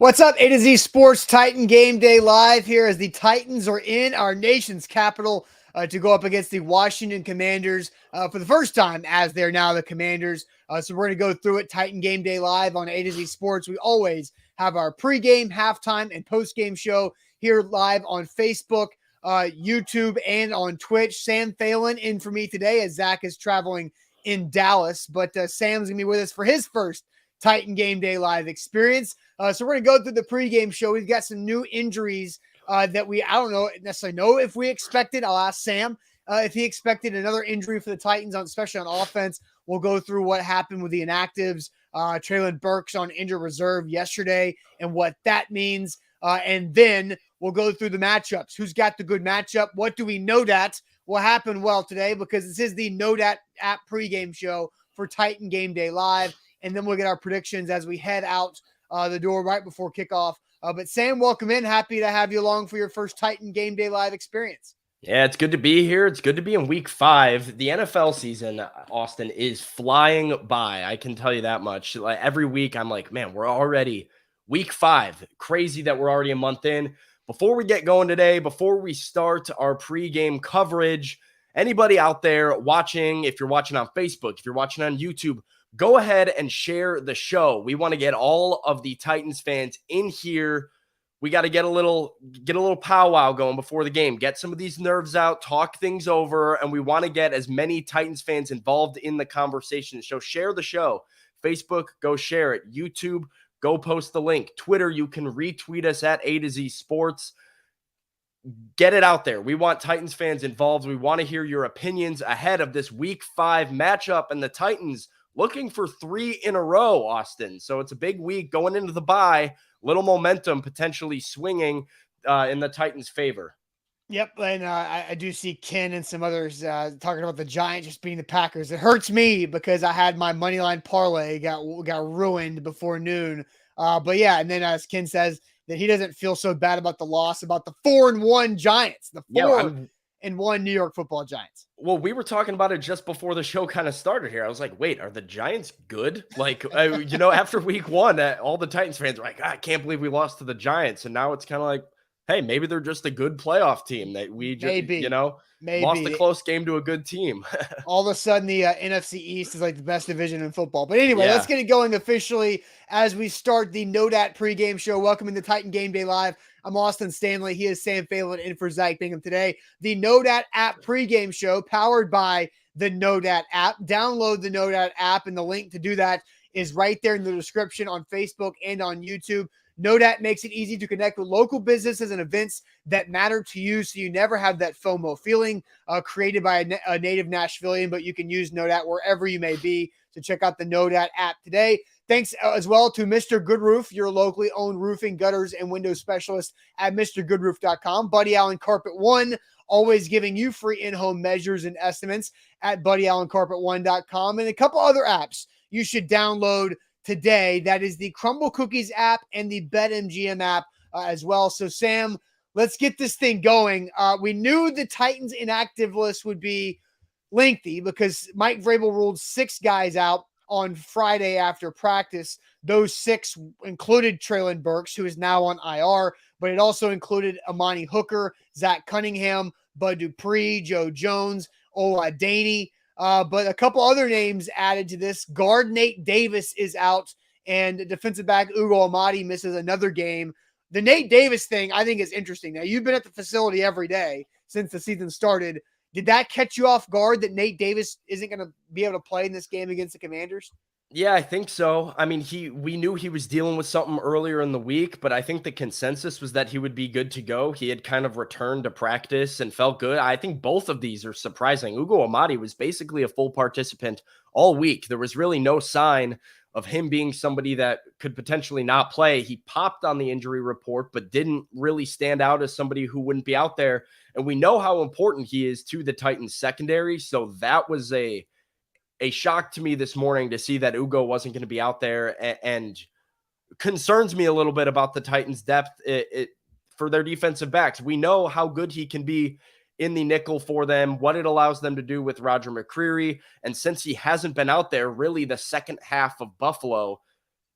What's up, A to Z Sports Titan Game Day Live here as the Titans are in our nation's capital to go up against the Washington Commanders for the first time as they're now the Commanders. So we're going to go through it. Titan Game Day Live on A to Z Sports. We always have our pregame, halftime, and postgame show here live on Facebook, YouTube, and on Twitch. Sam Phelan in for me today as Zach is traveling in Dallas, but Sam's going to be with us for his first Titan Game Day Live experience. So we're going to go through the pregame show. We've got some new injuries that I don't know necessarily know if we expected. I'll ask Sam if he expected another injury for the Titans, especially on offense. We'll go through what happened with the inactives. Treylon Burks on injured reserve yesterday and what that means. And then we'll go through the matchups. Who's got the good matchup? What do we know that will happen well today? Because this is the Know Dat app pregame show for Titan Game Day Live. And then we'll get our predictions as we head out the door right before kickoff. But Sam, welcome in. Happy to have you along for your first Titan Game Day Live experience. Yeah, it's good to be here. It's good to be in week 5. The NFL season, Austin, is flying by. I can tell you that much. Like every week, I'm like, man, we're already week 5. Crazy that we're already a month in. Before we get going today, before we start our pregame coverage, anybody out there watching, if you're watching on Facebook, if you're watching on YouTube, go ahead and share the show. We want to get all of the Titans fans in here. We got to get a little powwow going before the game. Get some of these nerves out, talk things over, and we want to get as many Titans fans involved in the conversation. So share the show. Facebook, go share it. YouTube, go post the link. Twitter, you can retweet us at A to Z Sports. Get it out there. We want Titans fans involved. We want to hear your opinions ahead of this week 5 matchup, and the Titans looking for 3 in a row, Austin. So it's a big week going into the bye. Little momentum potentially swinging in the Titans' favor. Yep, and I do see Ken and some others talking about the Giants just being the Packers. It hurts me because I had my moneyline parlay got ruined before noon. But yeah, and then as Ken says that he doesn't feel so bad about the loss, about the 4-1 Giants, the 4-1 New York Football Giants. Well, we were talking about it just before the show kind of started here. I was like, wait, are the Giants good? Like, after week 1, all the Titans fans were like, I can't believe we lost to the Giants. And now it's kind of like, hey, maybe they're just a good playoff team that we just, maybe lost a close game to a good team. All of a sudden, the NFC East is like the best division in football. But anyway, let's get it going officially as we start the Know Dat pregame show. Welcome to Titan Game Day Live. I'm Austin Stanley. He is Sam Phelan in for Zach Bingham today. The Know Dat app pregame show powered by the Know Dat app. Download the Know Dat app, and the link to do that is right there in the description on Facebook and on YouTube. Know Dat makes it easy to connect with local businesses and events that matter to you, so you never have that FOMO feeling created by a native Nashvilleian, but you can use Know Dat wherever you may be. So check out the Know Dat app today. Thanks as well to Mr. Goodroof, your locally owned roofing, gutters, and window specialist at MrGoodroof.com. Buddy Allen Carpet One, always giving you free in-home measures and estimates at BuddyAllenCarpet1.com, and a couple other apps you should download today. That is the Crumble Cookies app and the BetMGM app as well. So Sam, let's get this thing going. We knew the Titans inactive list would be lengthy because Mike Vrabel ruled 6 guys out on Friday after practice. Those 6 included Treylon Burks, who is now on IR, but it also included Amani Hooker, Zach Cunningham, Bud Dupree, Joe Jones, Ola Daney. But a couple other names added to this. Guard Nate Davis is out, and defensive back Ugo Amadi misses another game. The Nate Davis thing I think is interesting. Now, you've been at the facility every day since the season started. Did that catch you off guard that Nate Davis isn't going to be able to play in this game against the Commanders? Yeah, I think so. I mean, we knew he was dealing with something earlier in the week, but I think the consensus was that he would be good to go. He had kind of returned to practice and felt good. I think both of these are surprising. Ugo Amadi was basically a full participant all week. There was really no sign of him being somebody that could potentially not play. He popped on the injury report, but didn't really stand out as somebody who wouldn't be out there. And we know how important he is to the Titans secondary. So that was a shock to me this morning to see that Ugo wasn't going to be out there, and concerns me a little bit about the Titans' depth for their defensive backs. We know how good he can be in the nickel for them, what it allows them to do with Roger McCreary. And since he hasn't been out there really the second half of Buffalo,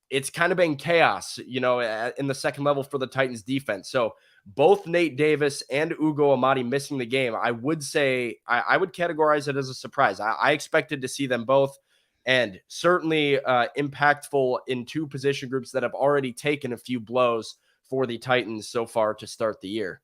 it's kind of been chaos, in the second level for the Titans defense. So both Nate Davis and Ugo Amadi missing the game, I would say I would categorize it as a surprise. I expected to see them both, and certainly impactful in two position groups that have already taken a few blows for the Titans so far to start the year.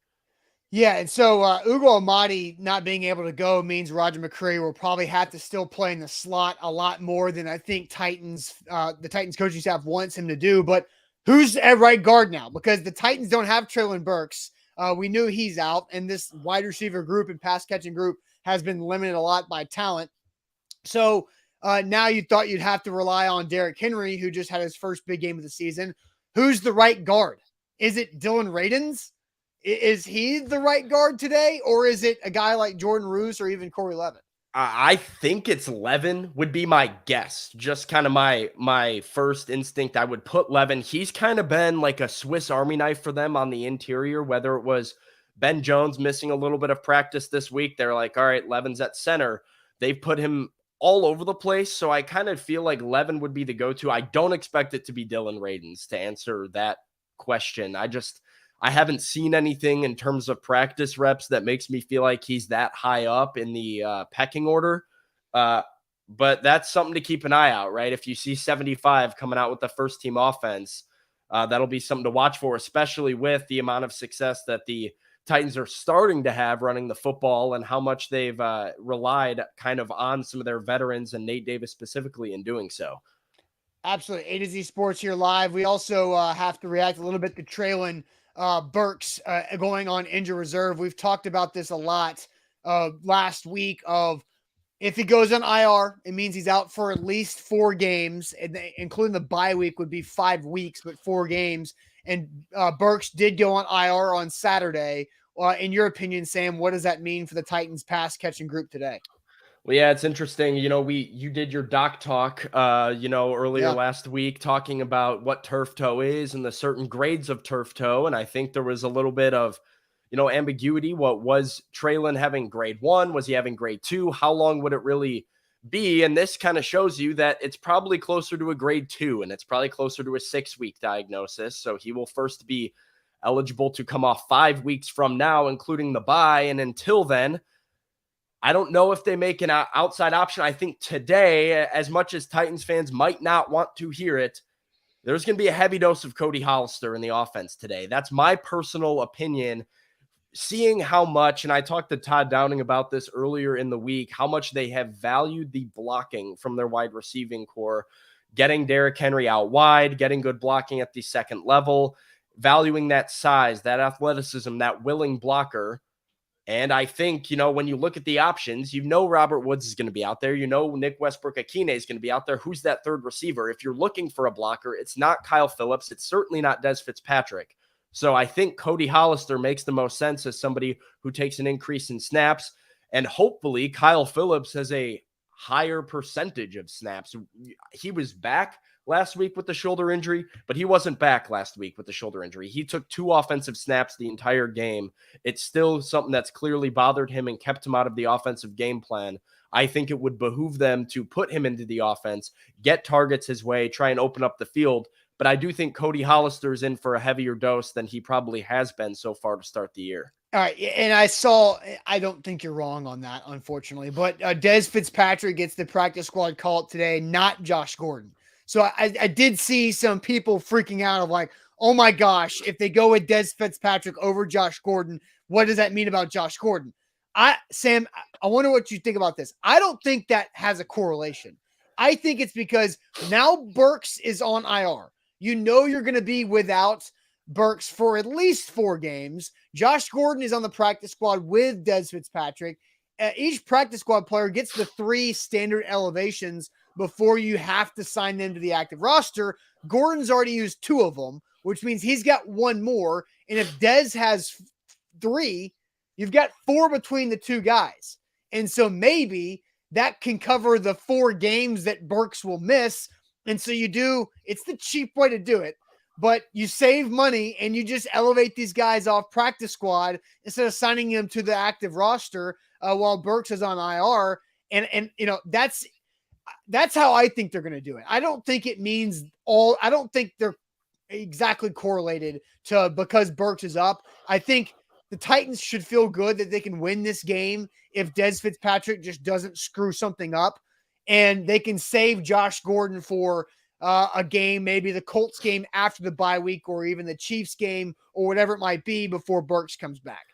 Yeah, and so Ugo Amadi not being able to go means Roger McCreary will probably have to still play in the slot a lot more than I think the Titans coaching staff wants him to do. But who's at right guard now? Because the Titans don't have Treylon Burks. We knew he's out, and this wide receiver group and pass catching group has been limited a lot by talent. So now you thought you'd have to rely on Derrick Henry, who just had his first big game of the season. Who's the right guard? Is it Dylan Radins? Is he the right guard today, or is it a guy like Jordan Roos or even Corey Levin? I think it's Levin would be my guess. Just kind of my first instinct. I would put Levin. He's kind of been like a Swiss Army knife for them on the interior, whether it was Ben Jones missing a little bit of practice this week. They're like, all right, Levin's at center. They've put him all over the place. So I kind of feel like Levin would be the go-to. I don't expect it to be Dylan Radins to answer that question. I haven't seen anything in terms of practice reps that makes me feel like he's that high up in the pecking order. But that's something to keep an eye out, right? If you see 75 coming out with the first team offense, that'll be something to watch for, especially with the amount of success that the Titans are starting to have running the football and how much they've relied kind of on some of their veterans and Nate Davis specifically in doing so. Absolutely. A to Z Sports here live. We also have to react a little bit to Treylon Burks going on injured reserve. We've talked about this a lot last week of if he goes on IR, it means he's out for at least 4 games, and including the bye week would be 5 weeks, but 4 games. And Burks did go on IR on Saturday. In your opinion, Sam, what does that mean for the Titans pass catching group today? Well, yeah, it's interesting. You did your doc talk, earlier last week talking about what turf toe is and the certain grades of turf toe. And I think there was a little bit of, ambiguity. What was Treylon having grade 1? Was he having grade 2? How long would it really be? And this kind of shows you that it's probably closer to a grade 2 and it's probably closer to a 6-week diagnosis. So he will first be eligible to come off 5 weeks from now, including the bye. And until then, I don't know if they make an outside option. I think today, as much as Titans fans might not want to hear it, there's going to be a heavy dose of Cody Hollister in the offense today. That's my personal opinion. Seeing how much, and I talked to Todd Downing about this earlier in the week, how much they have valued the blocking from their wide receiving core, getting Derrick Henry out wide, getting good blocking at the second level, valuing that size, that athleticism, that willing blocker. And I think, when you look at the options, Robert Woods is going to be out there. Nick Westbrook-Akine is going to be out there. Who's that third receiver? If you're looking for a blocker, it's not Kyle Phillips. It's certainly not Des Fitzpatrick. So I think Cody Hollister makes the most sense as somebody who takes an increase in snaps. And hopefully Kyle Phillips has a higher percentage of snaps. He was back last week with the shoulder injury, but he wasn't back last week with the shoulder injury. He took 2 offensive snaps the entire game. It's still something that's clearly bothered him and kept him out of the offensive game plan. I think it would behoove them to put him into the offense, get targets his way, try and open up the field. But I do think Cody Hollister is in for a heavier dose than he probably has been so far to start the year. All right, and I don't think you're wrong on that, unfortunately, but Des Fitzpatrick gets the practice squad call today, not Josh Gordon. So I did see some people freaking out of like, oh my gosh, if they go with Des Fitzpatrick over Josh Gordon, what does that mean about Josh Gordon? Sam, I wonder what you think about this. I don't think that has a correlation. I think it's because now Burks is on IR. You're going to be without Burks for at least 4 games. Josh Gordon is on the practice squad with Des Fitzpatrick. Each practice squad player gets the 3 standard elevations before you have to sign them to the active roster. Gordon's already used 2 of them, which means he's got 1 more. And if Des has 3, you've got 4 between the 2 guys. And so maybe that can cover the 4 games that Burks will miss. And so it's the cheap way to do it, but you save money and you just elevate these guys off practice squad instead of signing them to the active roster while Burks is on IR. And that's how I think they're going to do it. I don't think it means I don't think they're exactly correlated to because Burks is up. I think the Titans should feel good that they can win this game if Des Fitzpatrick just doesn't screw something up, and they can save Josh Gordon for a game, maybe the Colts game after the bye week, or even the Chiefs game, or whatever it might be before Burks comes back.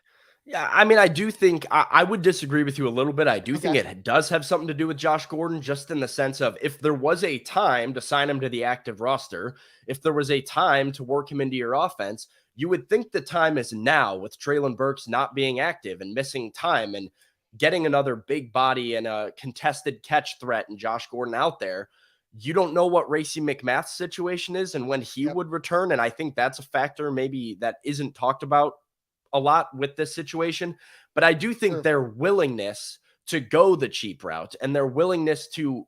Yeah, I mean, I do think I would disagree with you a little bit. I do think Okay. it does have something to do with Josh Gordon, just in the sense of if there was a time to sign him to the active roster, if there was a time to work him into your offense, you would think the time is now with Treylon Burks not being active and missing time and getting another big body and a contested catch threat and Josh Gordon out there. You don't know what Racey McMath's situation is and when he would return. And I think that's a factor maybe that isn't talked about a lot with this situation, but I do think their willingness to go the cheap route and their willingness to,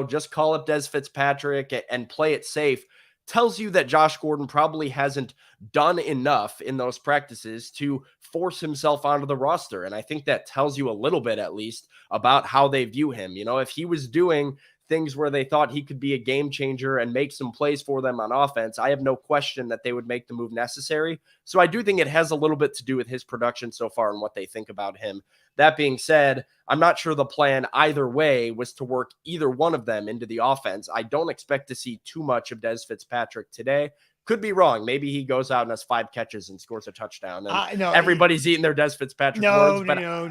just call up Des Fitzpatrick and play it safe tells you that Josh Gordon probably hasn't done enough in those practices to force himself onto the roster. And I think that tells you a little bit, at least, about how they view him. If he was doing things where they thought he could be a game changer and make some plays for them on offense, I have no question that they would make the move necessary. So I do think it has a little bit to do with his production so far and what they think about him. That being said, I'm not sure the plan either way was to work either one of them into the offense. I don't expect to see too much of Des Fitzpatrick today. Could be wrong. Maybe he goes out and has 5 catches and scores a touchdown. And everybody's eating their Des Fitzpatrick words. But No.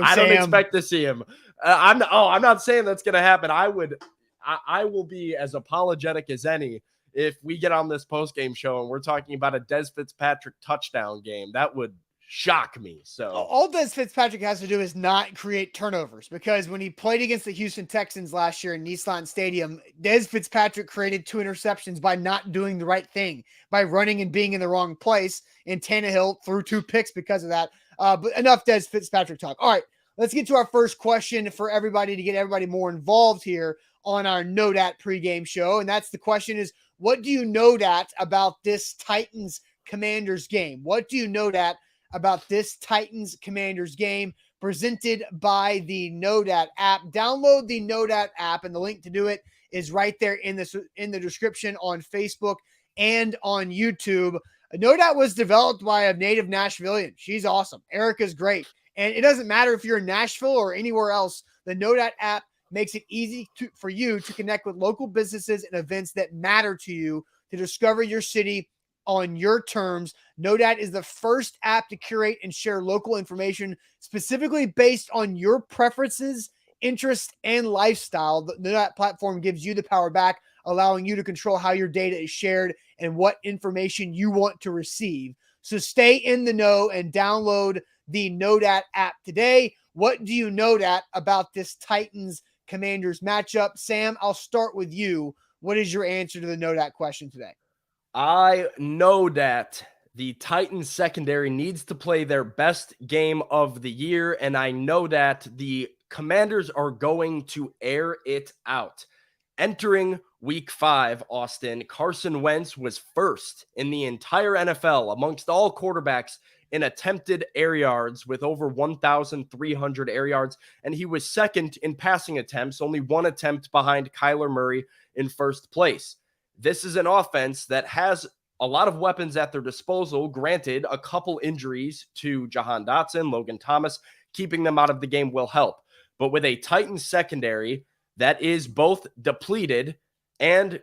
I don't expect to see him. I'm not saying that's going to happen. I will be as apologetic as any if we get on this post-game show and we're talking about a Des Fitzpatrick touchdown game. That would shock me. So all Des Fitzpatrick has to do is not create turnovers, because when he played against the Houston Texans last year in Nissan Stadium, Des Fitzpatrick created 2 interceptions by not doing the right thing, by running and being in the wrong place, and Tannehill threw 2 picks because of that. But enough Des Fitzpatrick talk. All right, let's get to our first question for everybody to get everybody more involved here on our Know Dat pregame show. And that's the question is, what do you know that about this Titans Commanders game? What do you know that about this Titans Commanders game, presented by the Know Dat app? Download the Know Dat app, and the link to do it is right there in the description on Facebook and on YouTube. Know Dat was developed by a native Nashvilleian. She's awesome. Erica's great. And it doesn't matter if you're in Nashville or anywhere else, the Know Dat app makes it easy for you to connect with local businesses and events that matter to you, to discover your city on your terms. Know Dat is the first app to curate and share local information specifically based on your preferences, interests, and lifestyle. The Know Dat platform gives you the power back, allowing you to control how your data is shared and what information you want to receive. So stay in the know and download the Know Dat app today. What do you know that about this Titans Commanders matchup? Sam, I'll start with you. What is your answer to the Know Dat question today? I know that the Titans secondary needs to play their best game of the year, and I know that the Commanders are going to air it out. Entering week 5, Austin, Carson Wentz was first in the entire NFL amongst all quarterbacks in attempted air yards with over 1,300 air yards, and he was second in passing attempts, only 1 attempt behind Kyler Murray in first place. This is an offense that has a lot of weapons at their disposal. Granted, a couple injuries to Jahan Dotson, Logan Thomas, keeping them out of the game will help. But with a Titans secondary that is both depleted and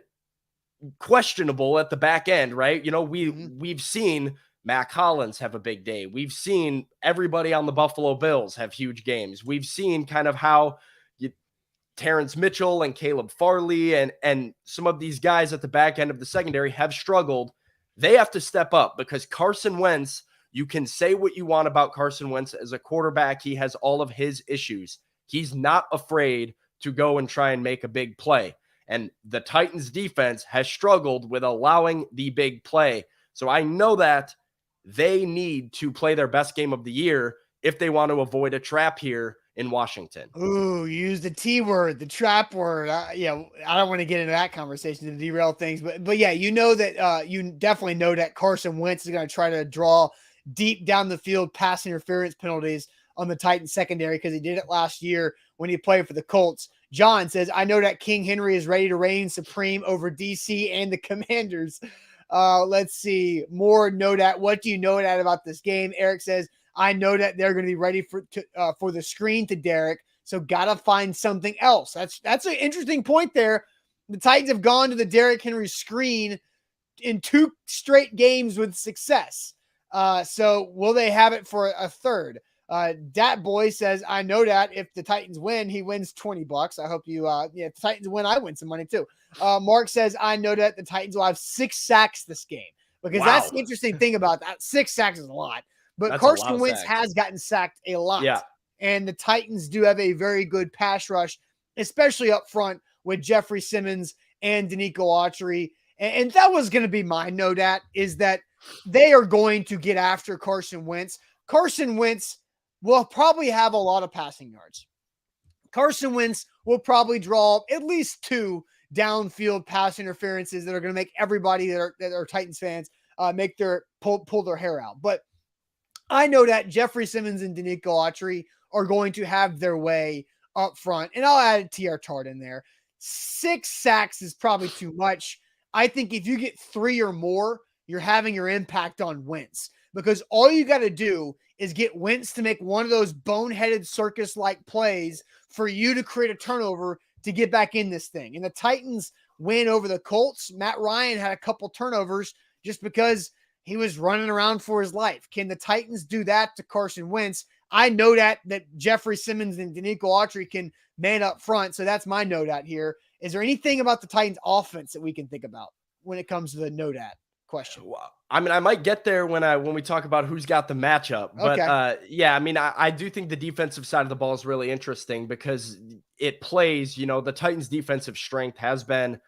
questionable at the back end, right? We've seen Mac Hollins have a big day. We've seen everybody on the Buffalo Bills have huge games. We've seen kind of how Terrence Mitchell and Caleb Farley and some of these guys at the back end of the secondary have struggled. They have to step up because Carson Wentz, you can say what you want about Carson Wentz as a quarterback. He has all of his issues. He's not afraid to go and try and make a big play. And the Titans defense has struggled with allowing the big play. So I know that they need to play their best game of the year if they want to avoid a trap here in Washington. Ooh, use the T word, the trap word. I don't want to get into that conversation to derail things, but yeah, you definitely know that Carson Wentz is going to try to draw deep down the field pass interference penalties on the Titans secondary, because he did it last year when he played for the Colts. John says, I know that King Henry is ready to reign supreme over DC and the Commanders. Let's see. More know that. What do you know that about this game? Eric says, I know that they're going to be ready for the screen to Derek. So gotta find something else. That's an interesting point there. The Titans have gone to the Derrick Henry screen in 2 straight games with success. So will they have it for a third? Dat Boy says, I know that if the Titans win, he wins $20. I hope you, if the Titans win, I win some money too. Mark says, I know that the Titans will have 6 sacks this game, because that's the interesting thing about that. 6 sacks is a lot, but that's Carson Wentz has gotten sacked a lot. Yeah. And the Titans do have a very good pass rush, especially up front with Jeffrey Simmons and Danico Autry. And that was going to be my no dat, is that they are going to get after Carson Wentz. Carson Wentz will probably have a lot of passing yards. Carson Wentz will probably draw at least 2 downfield pass interferences that are going to make everybody that are Titans fans make their pull their hair out. But I know that Jeffrey Simmons and Danico Autry are going to have their way up front. And I'll add TR Tart in there. 6 sacks is probably too much. I think if you get 3 or more, you're having your impact on Wentz, because all you got to do is get Wentz to make one of those boneheaded circus-like plays for you to create a turnover to get back in this thing. And the Titans win over the Colts. Matt Ryan had a couple turnovers just because he was running around for his life. Can the Titans do that to Carson Wentz? I know that Jeffrey Simmons and Danico Autry can man up front, so that's my no dat here. Is there anything about the Titans offense that we can think about when it comes to the no dat question? Well, I mean, I might get there when we talk about who's got the matchup, but yeah, I mean, I do think the defensive side of the ball is really interesting, because it plays, the Titans' defensive strength has been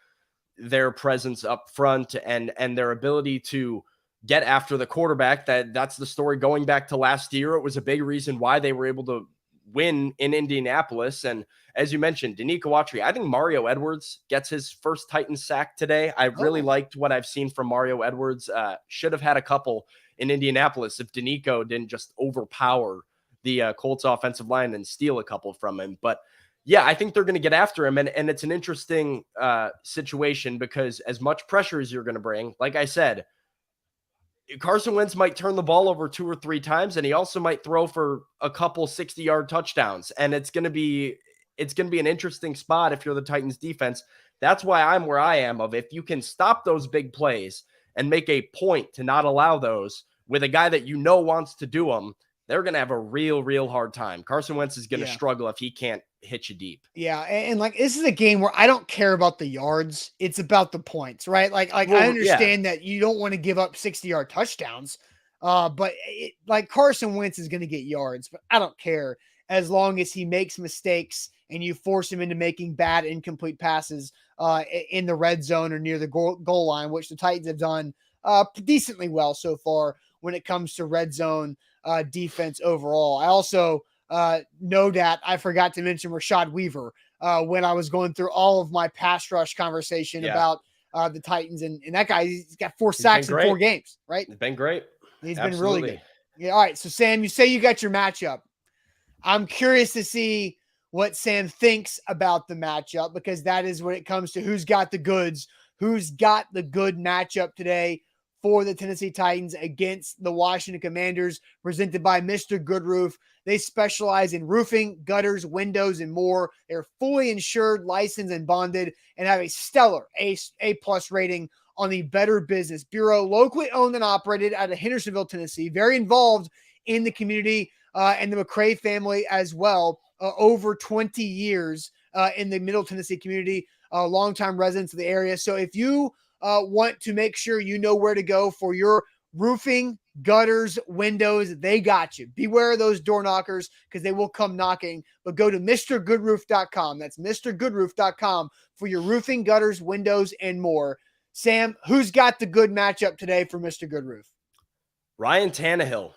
their presence up front and their ability to get after the quarterback. That's the story going back to last year. It was a big reason why they were able to win in Indianapolis. And as you mentioned, Danico Autry, I think Mario Edwards gets his first Titans sack today. I really liked what I've seen from Mario Edwards. Should have had a couple in Indianapolis if Danico didn't just overpower the Colts offensive line and steal a couple from him. But yeah, I think they're going to get after him. And it's an interesting situation, because as much pressure as you're going to bring, like I said, Carson Wentz might turn the ball over 2 or 3 times, and he also might throw for a couple 60-yard touchdowns. And it's going to be an interesting spot if you're the Titans defense. That's why I'm where I am, of if you can stop those big plays and make a point to not allow those with a guy that wants to do them, they're going to have a real hard time. Carson Wentz is going to struggle if he can't hit you deep. Yeah. And like, this is a game where I don't care about the yards. It's about the points, right? Like I understand that you don't want to give up 60-yard touchdowns. But like Carson Wentz is going to get yards, but I don't care as long as he makes mistakes and you force him into making bad, incomplete passes in the red zone or near the goal line, which the Titans have done decently well so far when it comes to red zone defense overall. I also know that I forgot to mention Rashad Weaver when I was going through all of my pass rush conversation about the Titans, and that guy, he's got 4 sacks in 4 games, right? He's been great. He's been really good. Yeah. All right. So Sam, you say you got your matchup. I'm curious to see what Sam thinks about the matchup, because that is when it comes to who's got the goods, who's got the good matchup today for the Tennessee Titans against the Washington Commanders, presented by Mr. Goodroof. They specialize in roofing, gutters, windows, and more. They're fully insured, licensed, and bonded, and have a stellar A+ rating on the Better Business Bureau. Locally owned and operated out of Hendersonville, Tennessee. Very involved in the community and the McCray family as well. Over 20 years in the Middle Tennessee community, longtime residents of the area. So if you want to make sure you know where to go for your roofing, gutters, windows, they got you. Beware of those door knockers, because they will come knocking. But go to MrGoodroof.com. That's MrGoodroof.com for your roofing, gutters, windows, and more. Sam, who's got the good matchup today for Mr. Goodroof? Ryan Tannehill.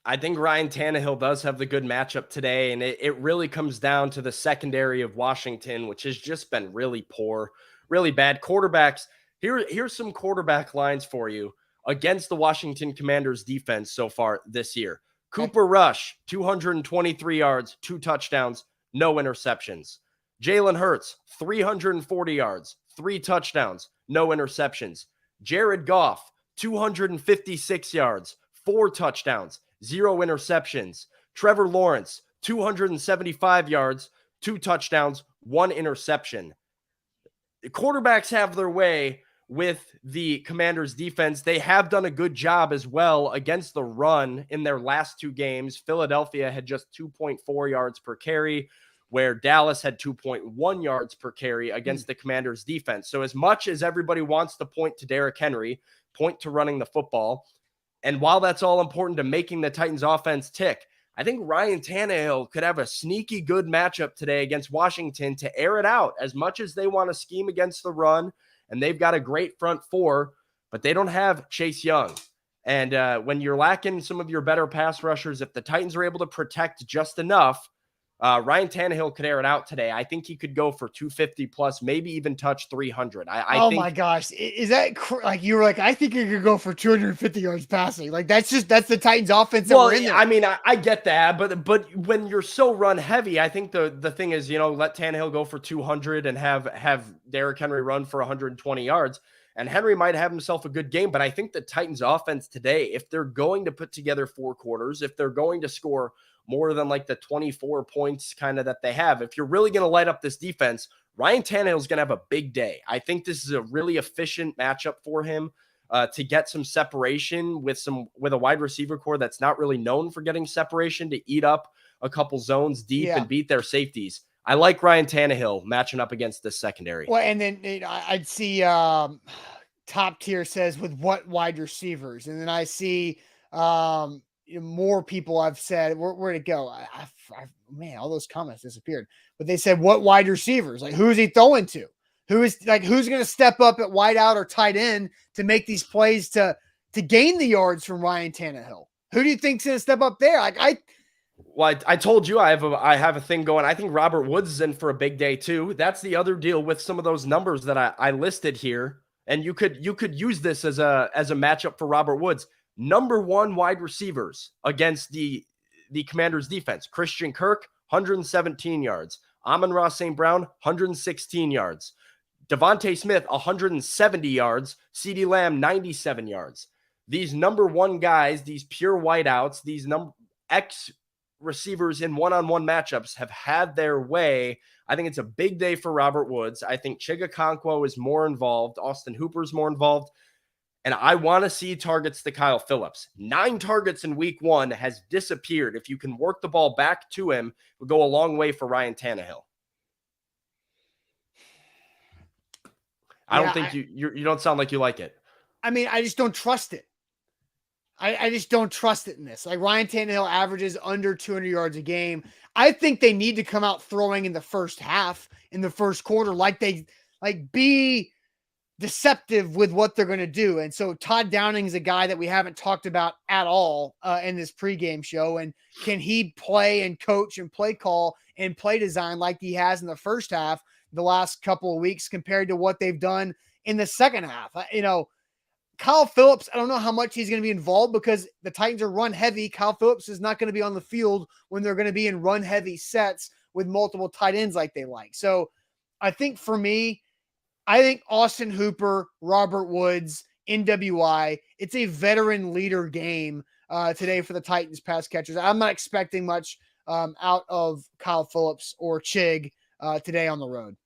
I think Ryan Tannehill does have the good matchup today, and it really comes down to the secondary of Washington, which has just been really poor, really bad. Quarterbacks, here's some quarterback lines for you against the Washington Commanders defense so far this year. Cooper Rush, 223 yards, 2 touchdowns, no interceptions. Jalen Hurts, 340 yards, 3 touchdowns, no interceptions. Jared Goff, 256 yards, 4 touchdowns, 0 interceptions. Trevor Lawrence, 275 yards, 2 touchdowns, 1 interception. The quarterbacks have their way with the Commanders defense. They have done a good job as well against the run in their last 2 games. Philadelphia had just 2.4 yards per carry, where Dallas had 2.1 yards per carry against the Commanders defense. So as much as everybody wants to point to Derrick Henry, point to running the football, and while that's all important to making the Titans offense tick, I think Ryan Tannehill could have a sneaky good matchup today against Washington to air it out. As much as they want to scheme against the run, and they've got a great front 4, but they don't have Chase Young. And when you're lacking some of your better pass rushers, if the Titans are able to protect just enough, Ryan Tannehill could air it out today. I think he could go for 250 plus, maybe even touch 300. I think, my gosh. Is that like, you were like, I think you could go for 250 yards passing. Like, that's the Titans offense that we're in there. I mean, I get that, but when you're so run heavy, I think the thing is, let Tannehill go for 200 and have Derrick Henry run for 120 yards. And Henry might have himself a good game, but I think the Titans offense today, if they're going to put together 4 quarters, if they're going to score more than like the 24 points kind of that they have, if you're really going to light up this defense, Ryan Tannehill is going to have a big day. I think this is a really efficient matchup for him to get some separation with a wide receiver core that's not really known for getting separation, to eat up a couple zones deep and beat their safeties. I like Ryan Tannehill matching up against this secondary. Well, and then I'd see Top Tier says with what wide receivers, and then I see more people I've said, where'd it go? Man, all those comments disappeared. But they said, what wide receivers? Like, who's he throwing to? Who's going to step up at wide out or tight end to make these plays to gain the yards from Ryan Tannehill? Who do you think's going to step up there? Well, I told you I have a thing going. I think Robert Woods is in for a big day too. That's the other deal with some of those numbers that I listed here. And you could use this as a matchup for Robert Woods. Number 1 wide receivers against the Commanders defense. Christian Kirk, 117 yards. Amon-Ra St. Brown, 116 yards. Devontae Smith, 170 yards. CeeDee Lamb, 97 yards. These number 1 guys, these pure wideouts, these X receivers in one-on-one matchups have had their way. I think it's a big day for Robert Woods. I think Chigakonkwo is more involved. Austin Hooper's more involved. And I want to see targets to Kyle Phillips. 9 targets in week 1 has disappeared. If you can work the ball back to him, it will go a long way for Ryan Tannehill. I don't think you don't sound like you like it. I mean, I just don't trust it. I just don't trust it in this. Like, Ryan Tannehill averages under 200 yards a game. I think they need to come out throwing in the first half, in the first quarter, be deceptive with what they're going to do. And so Todd Downing is a guy that we haven't talked about at all in this pregame show. And can he play and coach and play call and play design like he has in the first half, the last couple of weeks, compared to what they've done in the second half? Kyle Phillips, I don't know how much he's going to be involved because the Titans are run heavy. Kyle Phillips is not going to be on the field when they're going to be in run heavy sets with multiple tight ends like they like. So I think for me, I think Austin Hooper, Robert Woods, NWI, it's a veteran leader game today for the Titans pass catchers. I'm not expecting much out of Kyle Phillips or Chig today on the road.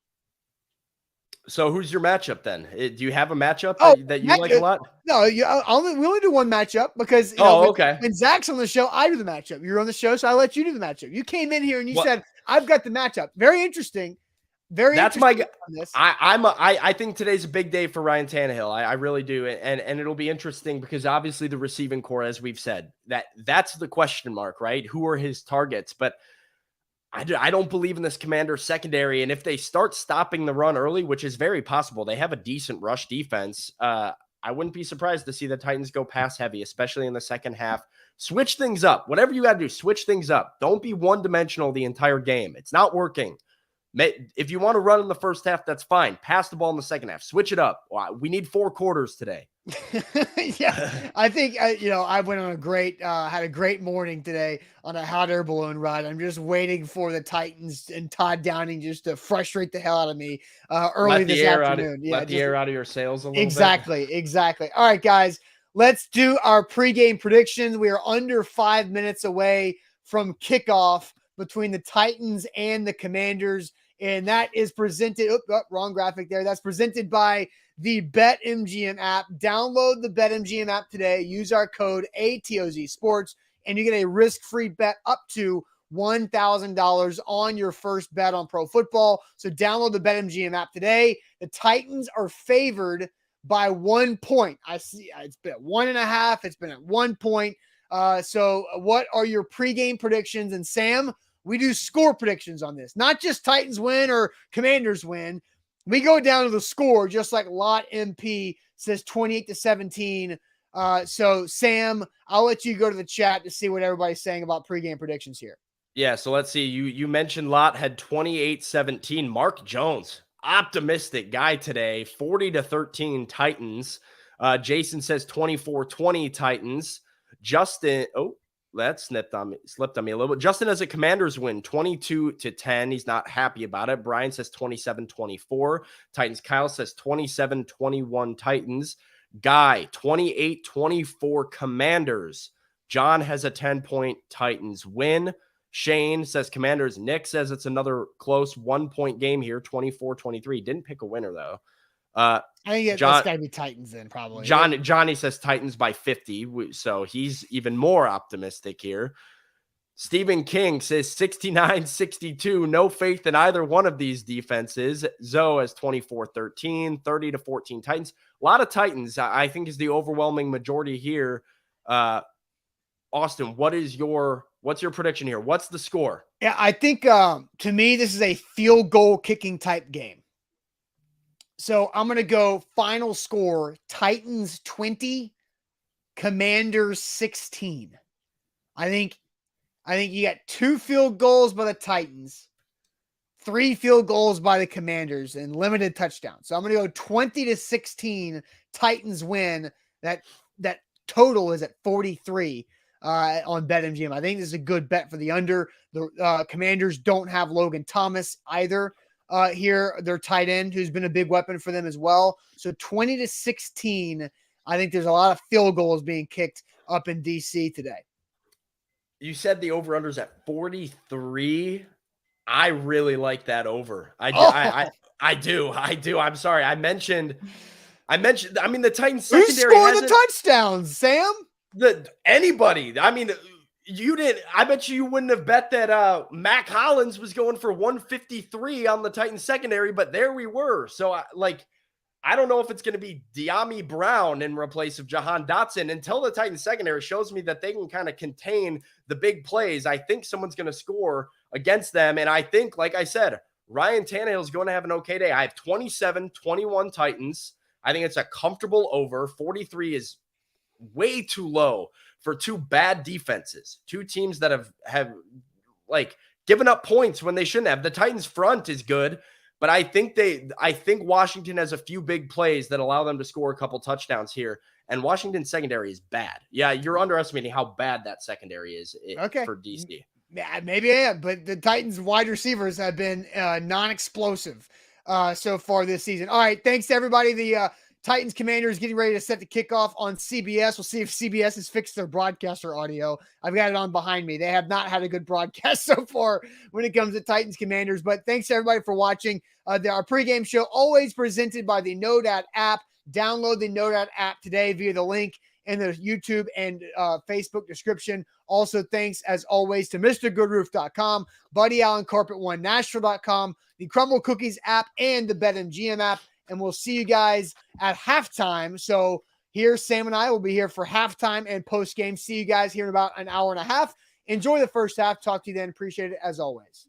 So who's your matchup then? Do you have a matchup that you like a lot? No, we only do one matchup because okay. When Zach's on the show, I do the matchup. You're on the show, so I let you do the matchup. You came in here and you said, I've got the matchup. Very interesting. That's my guy. I think today's a big day for Ryan Tannehill. I really do. And it'll be interesting because obviously the receiving core, as we've said, that's the question mark, right? Who are his targets? But I don't believe in this Commander secondary. And if they start stopping the run early, which is very possible, they have a decent rush defense. I wouldn't be surprised to see the Titans go pass heavy, especially in the second half. Switch things up. Whatever you got to do, switch things up. Don't be one-dimensional the entire game. It's not working. If you want to run in the first half, that's fine. Pass the ball in the second half. Switch it up. We need 4 quarters today. Yeah, I think I went on had a great morning today on a hot air balloon ride. I'm just waiting for the Titans and Todd Downing just to frustrate the hell out of me early this afternoon. Let the air out of your sails a little bit. Exactly. All right, guys, let's do our pregame predictions. We are under 5 minutes away from kickoff between the Titans and the Commanders, and that is presented. Wrong graphic there. That's presented by the BetMGM app. Download the BetMGM app today. Use our code ATOZ Sports, and you get a risk-free bet up to $1,000 on your first bet on pro football. So download the BetMGM app today. The Titans are favored by 1 point. I see it's been at 1.5. It's been at 1 point. So what are your pregame predictions? And Sam, we do score predictions on this, not just Titans win or Commanders win. We go down to the score, just like Lot MP says 28-17. So Sam, I'll let you go to the chat to see what everybody's saying about pregame predictions here. Yeah, so let's see. You mentioned Lot had 28-17. Mark Jones, optimistic guy today, 40-13 Titans. Jason says 24-20 Titans. Justin, that slipped on me a little bit. Justin has a Commanders win, 22-10. He's not happy about it. Brian says 27-24 Titans. Kyle says 27-21 Titans. Guy, 28-24 Commanders. John has a 10-point Titans win. Shane says Commanders. Nick says it's another close 1-point game here, 24-23. Didn't pick a winner, though. I think it's got to be Titans then, probably. Johnny says Titans by 50, so he's even more optimistic here. Stephen King says 69-62. No faith in either one of these defenses. Zoe has 24-13, 30-14 Titans. A lot of Titans, I think, is the overwhelming majority here. Austin, what's your prediction here? What's the score? Yeah, I think to me, this is a field goal kicking type game. So I'm going to go final score, Titans 20, Commanders 16. I think you got 2 field goals by the Titans, 3 field goals by the Commanders, and limited touchdowns. So I'm going to go 20-16, Titans win. That total is at 43 on BetMGM. I think this is a good bet for the under. The Commanders don't have Logan Thomas either. Here, their tight end, who's been a big weapon for them as well. So 20-16, I think there's a lot of field goals being kicked up in DC today. You said the over-under's at 43. I really like that over. I do. I'm sorry. I mean, the Titans secondary. Who's scoring the touchdowns, Sam? Anybody. I mean, you didn't. I bet you wouldn't have bet that Mac Hollins was going for 153 on the Titans secondary, but there we were. So I don't know if it's going to be De'Ami Brown in replace of Jahan Dotson until the Titans secondary shows me that they can kind of contain the big plays. I think someone's going to score against them. And I think, like I said, Ryan Tannehill is going to have an okay day. I have 27-21 Titans. I think it's a comfortable over. 43 is way too low for 2 bad defenses, 2 teams that have given up points when they shouldn't have. The Titans front is good, but I think Washington has a few big plays that allow them to score a couple touchdowns here. And Washington's secondary is bad. Yeah, you're underestimating how bad that secondary is for DC. Yeah, maybe I am, but the Titans wide receivers have been non-explosive so far this season. All right, thanks to everybody. The Titans Commanders getting ready to set the kickoff on CBS. We'll see if CBS has fixed their broadcaster audio. I've got it on behind me. They have not had a good broadcast so far when it comes to Titans Commanders, but thanks everybody for watching. Our pregame show always presented by the No.Doubt app. Download the No.Doubt app today via the link in the YouTube and Facebook description. Also, thanks as always to Mr. Goodroof.com, Buddy Allen Carpet One, Nashville.com, the Crumble Cookies app, and the BetMGM app. And we'll see you guys at halftime. So here, Sam and I will be here for halftime and post game. See you guys here in about an hour and a half. Enjoy the first half. Talk to you then. Appreciate it as always.